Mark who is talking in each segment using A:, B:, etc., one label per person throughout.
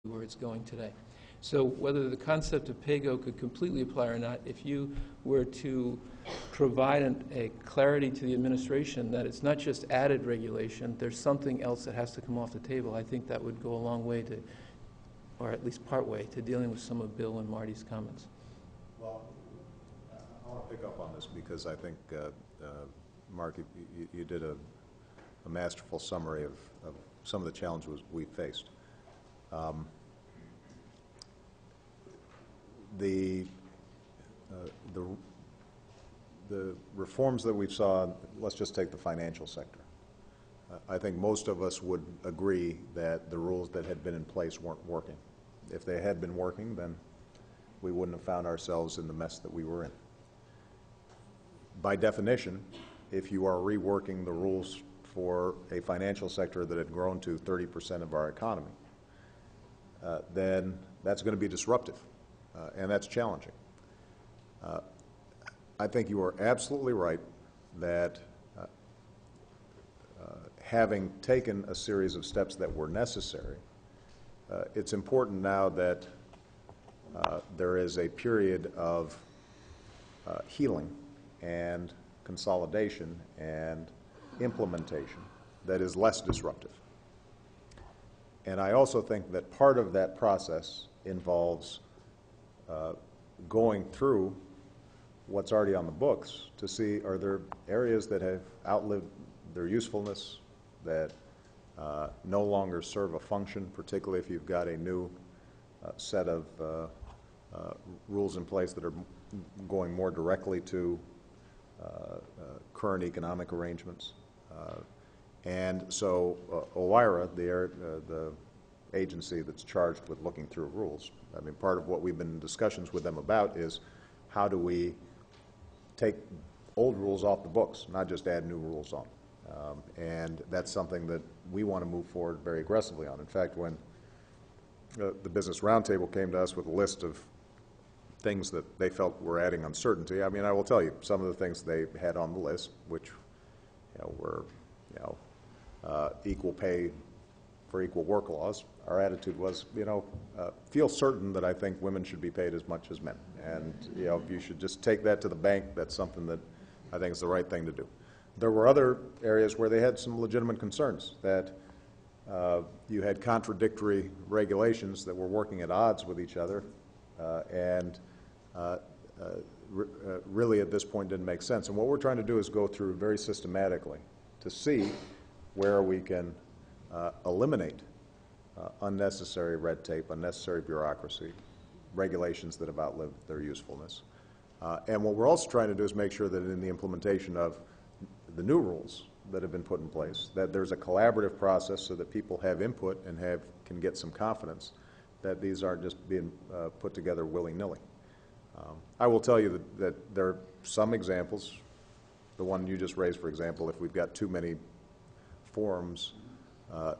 A: where it's going today. So whether the concept of pay-go could completely apply or not, if you were to provide a clarity to the administration that it's not just added regulation, there's something else that has to come off the table, I think that would go a long way to, or at least part way, to dealing with some of Bill and Marty's comments.
B: Well, I want to pick up on this because I think, Mark, you did a masterful summary of some of the challenges we faced. The reforms that we saw, let's just take the financial sector. I think most of us would agree that the rules that had been in place weren't working. If they had been working, then we wouldn't have found ourselves in the mess that we were in. By definition, if you are reworking the rules for a financial sector that had grown to 30% of our economy, then that's going to be disruptive, and that's challenging. I think you are absolutely right that having taken a series of steps that were necessary, it's important now that there is a period of healing and consolidation and implementation that is less disruptive. And I also think that part of that process involves going through what's already on the books to see, are there areas that have outlived their usefulness, that no longer serve a function, particularly if you've got a new set of rules in place that are going more directly to current economic arrangements. And so OIRA, the agency that's charged with looking through rules, I mean, part of what we've been in discussions with them about is how do we take old rules off the books, not just add new rules on. And that's something that we want to move forward very aggressively on. In fact, when the Business Roundtable came to us with a list of things that they felt were adding uncertainty, I mean, I will tell you, some of the things they had on the list, which were equal pay for equal work laws, our attitude was, feel certain that I think women should be paid as much as men. And, if you should just take that to the bank, that's something that I think is the right thing to do. There were other areas where they had some legitimate concerns that you had contradictory regulations that were working at odds with each other, and really at this point didn't make sense. And what we're trying to do is go through very systematically to see where we can eliminate unnecessary red tape, unnecessary bureaucracy, regulations that have outlived their usefulness. And what we're also trying to do is make sure that in the implementation of the new rules that have been put in place, that there's a collaborative process so that people have input and can get some confidence that these aren't just being put together willy-nilly. I will tell you that there are some examples, the one you just raised, for example, if we've got too many forms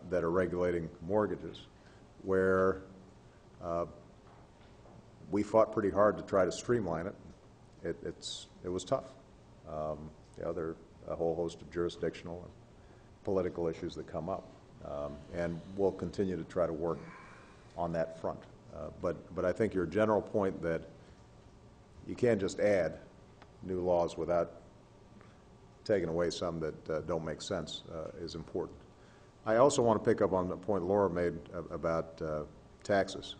B: that are regulating mortgages, where we fought pretty hard to try to streamline it. It was tough. There are a whole host of jurisdictional and political issues that come up, and we'll continue to try to work on that front. But I think your general point that you can't just add new laws without taking away some that don't make sense is important. I also want to pick up on the point Laura made about taxes.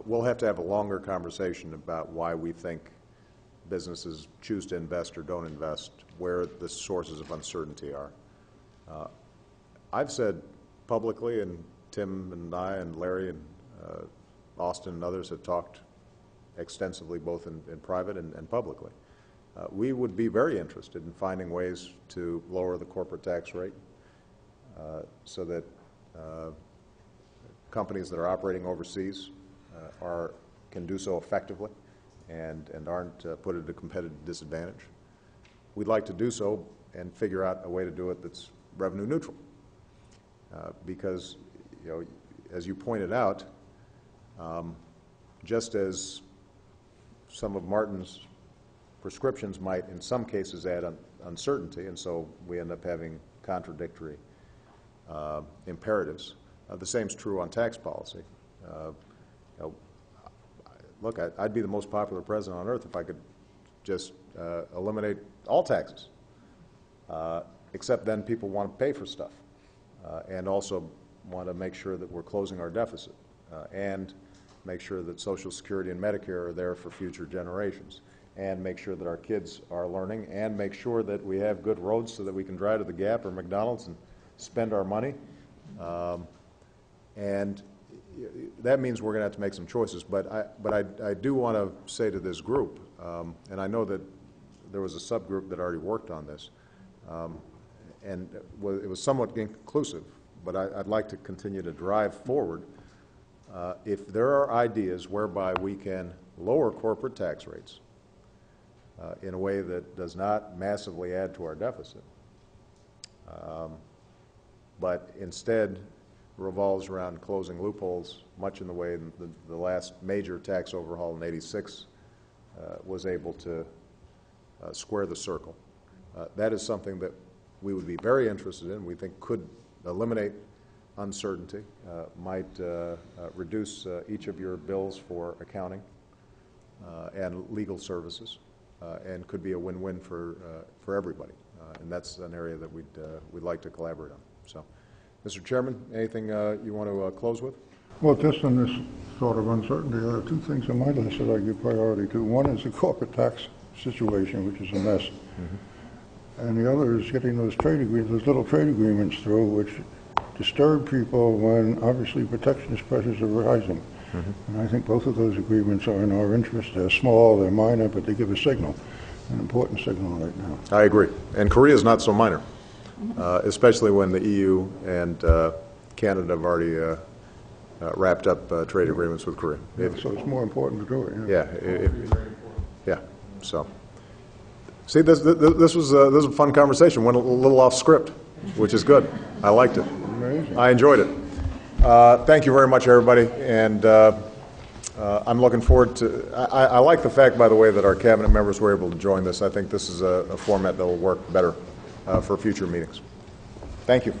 B: We'll have to have a longer conversation about why we think businesses choose to invest or don't invest, where the sources of uncertainty are. I've said publicly, and Tim and I and Larry and Austin and others have talked extensively both in private and publicly. We would be very interested in finding ways to lower the corporate tax rate so that companies that are operating overseas can do so effectively and aren't put at a competitive disadvantage. We'd like to do so and figure out a way to do it that's revenue neutral. Because, as you pointed out, just as some of Martin's prescriptions might in some cases add uncertainty, and so we end up having contradictory imperatives, The same is true on tax policy. You know, look, I'd be the most popular president on earth if I could just eliminate all taxes, except then people want to pay for stuff and also want to make sure that we're closing our deficit and make sure that Social Security and Medicare are there for future generations, and make sure that our kids are learning, and make sure that we have good roads so that we can drive to the Gap or McDonald's and spend our money. And that means we're going to have to make some choices. But I do want to say to this group, and I know that there was a subgroup that already worked on this, and it was somewhat inconclusive, but I'd like to continue to drive forward. If there are ideas whereby we can lower corporate tax rates in a way that does not massively add to our deficit, but instead revolves around closing loopholes, much in the way the last major tax overhaul in '86 was able to square the circle. That is something that we would be very interested in. We think could eliminate uncertainty, might reduce each of your bills for accounting and legal services, and could be a win-win for everybody. And that's an area that we'd like to collaborate on. So, Mr. Chairman, anything you want to close with?
C: Well, just on this sort of uncertainty, there are two things on my list that I give priority to. One is the corporate tax situation, which is a mess. Mm-hmm. And the other is getting those little trade agreements through, which disturb people when obviously protectionist pressures are rising. Mm-hmm. And I think both of those agreements are in our interest. They're small, they're minor, but they give a signal, an important signal right now.
B: I agree. And Korea is not so minor, especially when the EU and Canada have already wrapped up trade agreements with Korea.
C: Yeah, so it's more important to do it. Yeah.
B: Yeah. So, see, this was a fun conversation. Went a little off script, which is good. I liked it.
C: Amazing.
B: I enjoyed it. Thank you very much, everybody. And I'm looking forward to. I like the fact, by the way, that our cabinet members were able to join this. I think this is a format that will work better for future meetings. Thank you.